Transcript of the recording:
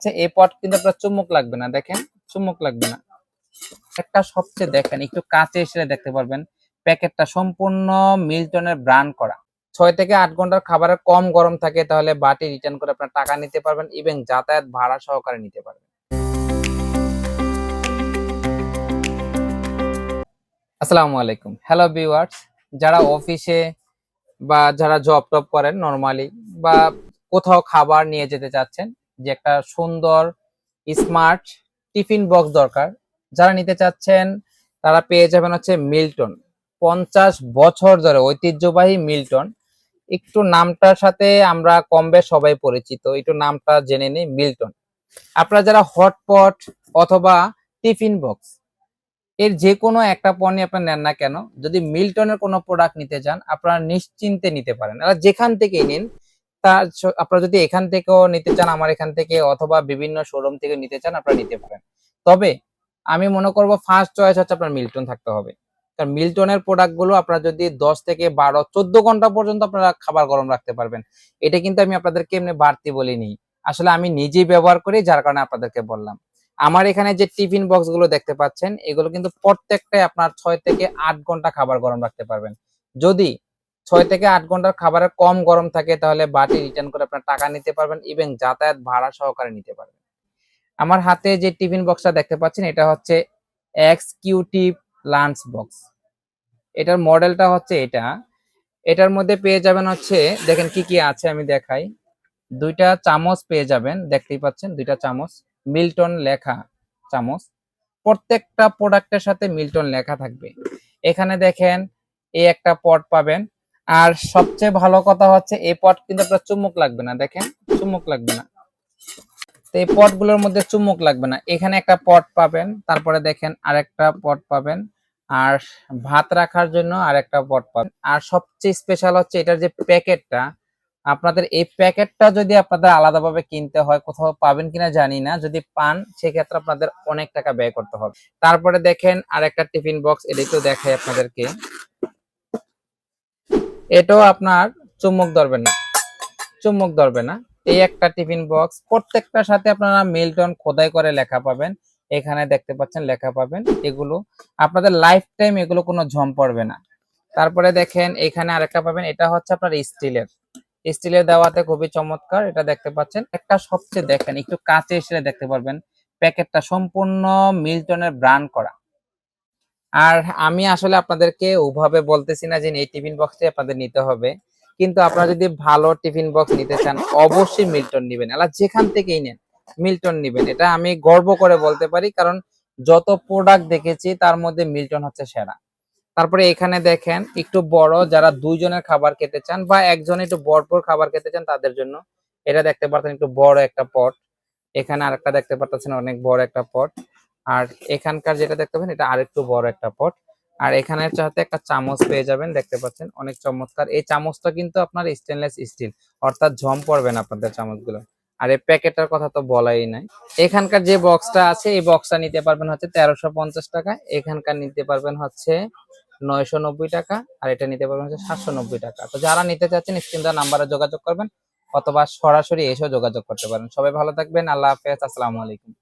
আচ্ছা, এই পট কিন্তু আপনার চুম্বক লাগবে না, দেখেন চুম্বক লাগবে না। একটা সবচেয়ে দেখেন একটু কাছে এসে দেখতে পারবেন প্যাকেটটা সম্পূর্ণ মিল্টনের ব্র্যান্ড করা। 6 থেকে 8 ঘন্টার খাবারের কম গরম থাকে তাহলে বাটি রিটার্ন করে আপনার টাকা নিতে পারবেন এবং যাতায়াত ভাড়া সহকারে নিতে পারবেন। আসসালামু আলাইকুম, হ্যালো ভিউয়ার্স। যারা অফিসে বা যারা জব টপ করেন নরমালি, বা কোথাও খাবার নিয়ে যেতে চাচ্ছেন, যে একটা সুন্দর স্মার্ট টিফিন বক্স দরকার, যারা নিতে চাচ্ছেন তারা পেয়ে যাবেন হচ্ছে মিল্টন। 50 বছর ধরে ঐতিহ্যবাহী মিল্টন। একটু নামটার সাথে আমরা কম বেশ সবাই পরিচিত, একটু নামটা জেনে নিই। মিল্টন, আপনারা যারা হটপট অথবা টিফিন বক্স এর যে কোনো একটা পণ্য আপনার নেন না কেন, যদি মিল্টনের কোনো প্রোডাক্ট নিতে চান আপনারা নিশ্চিন্তে নিতে পারেন। আর যেখান থেকেই নিন, আপনারা যদি এখান থেকেও নিতে চান, আমার এখান থেকে, অথবা বিভিন্ন শোরুম থেকে নিতে চান, আপনারা নিতে পারেন। তবে আমি মনে করব ফার্স্ট চয়েস হচ্ছে আপনার মিল্টন থাকতে হবে। কারণ মিল্টনের প্রোডাক্ট গুলো আপনারা যদি 10 থেকে 12 14 ঘন্টা পর্যন্ত আপনারা খাবার গরম রাখতে পারবেন। এটা কিন্তু আমি আপনাদেরকে এমনি বাড়তি বলিনি, আসলে আমি নিজেই ব্যবহার করি, যার কারণে আপনাদেরকে বললাম। আমার এখানে যে টিফিন বক্স গুলো দেখতে পাচ্ছেন, এগুলো কিন্তু প্রত্যেকটাই আপনার 6 থেকে 8 ঘন্টা খাবার গরম রাখতে পারবেন। যদি 6 থেকে 8 ঘন্টার খাবারের কম গরম থাকে তাহলে বাটি রিটার্ন করে আপনার টাকা নিতে পারবেন এবং যাতায়াত ভাড়া সহকারে নিতে পারবেন। আমার হাতে যে টিফিন বক্সটা দেখতে পাচ্ছেন, এটা হচ্ছে এক্সকিউটিভ লাঞ্চ বক্স। এটার মডেলটা হচ্ছে এটা। এটার মধ্যে পেয়ে যাবেন হচ্ছে, দেখেন কি কি আছে আমি দেখাই। 2টা চামচ পেয়ে যাবেন, দেখতেই পাচ্ছেন 2টা চামচ, মিল্টন লেখা চামচ। প্রত্যেকটা প্রোডাক্টের সাথে মিল্টন লেখা থাকবে। এখানে দেখেন এই একটা পট পাবেন। আর সবচেয়ে ভালো কথা হচ্ছে এই পট কিন্তু আপনার চুম্বক লাগবে না, দেখেন চুম্বক লাগবে না। তো এই পট গুলোর মধ্যে চুম্বক লাগবে না। এখানে একটা পট পাবেন, তারপরে দেখেন আরেকটা পট পাবেন, আর ভাত রাখার জন্য আরেকটা পট পাবেন। আর সবচেয়ে স্পেশাল হচ্ছে এটার যে প্যাকেটটা, আপনাদের এই প্যাকেটটা যদি আপনাদের আলাদাভাবে কিনতে হয়, কোথাও পাবেন কিনা জানি না, যদি পান সেক্ষেত্রে আপনাদের অনেক টাকা ব্যয় করতে হবে। তারপরে দেখেন আরেকটা টিফিন বক্স, এটা একটু দেখাই আপনাদেরকে। এটাও আপনার চুম্বক ধরবে না, চুম্বক ধরবে না। এই একটা টিফিন বক্স, প্রত্যেকটার সাথে আপনারা মিল্টন খোদাই করে লেখা পাবেন। এখানে দেখতে পাচ্ছেন লেখা পাবেন। এগুলো আপনাদের লাইফ টাইম এগুলো কোনো ঝম পড়বে না। তারপরে দেখেন এখানে আরেকটা পাবেন, এটা হচ্ছে আপনার স্টিলের। স্টিলের দেওয়াতে খুবই চমৎকার, এটা দেখতে পাচ্ছেন। একটা সবচেয়ে দেখেন একটু কাছে এসে দেখতে পারবেন প্যাকেটটা সম্পূর্ণ মিল্টনের ব্র্যান্ড করা। আর আমি আসলে আপনাদেরকে ওভাবে বলতেছি না যে এই টিফিন বক্সটি আপনাদের নিতে হবে, কিন্তু আপনারা যদি ভালো টিফিন বক্স নিতে চান অবশ্যই মিল্টন নেবেন। আলা যেখান থেকেই নেন মিল্টন নেবেন, এটা আমি গর্ব করে বলতে পারি, কারণ যত প্রোডাক্ট দেখেছি তার মধ্যে মিল্টন হচ্ছে সেরা। তারপরে এখানে দেখেন একটু বড়, যারা 2 জনের খাবার খেতে চান বা একজন একটু ভরপুর খাবার খেতে চান তাদের জন্য এটা দেখতে পাচ্ছেন, একটু বড় একটা পট। এখানে আরেকটা দেখতে পাচ্ছেন, অনেক বড় একটা পট। আর এখানকার যেটা দেখতে পাচ্ছেন এটা আরেকটু বড় একটা পট। আর এখানে সাথে একটা চামচ পেয়ে যাবেন, দেখতে পাচ্ছেন অনেক চমৎকার। এই চামচটা কিন্তু আপনার স্টেনলেস স্টিল, অর্থাৎ ঝম পড়বে না আপনাদের চামচগুলো। আর এই প্যাকেটের কথা তো বলাই নাই। এখানকার যে বক্সটা আছে এই বক্সটা নিতে পারবেন হচ্ছে 1350 টাকা, এখানকার নিতে পারবেন হচ্ছে 990 টাকা, আর এটা নিতে পারবেন হচ্ছে 790 টাকা। তো যারা নিতে চাচ্ছেন স্ক্রিন দেওয়া নাম্বারে যোগাযোগ করবেন, অথবা সরাসরি এসেও যোগাযোগ করতে পারেন। সবাই ভালো থাকবেন, আল্লাহ হাফেজ, আসসালামু আলাইকুম।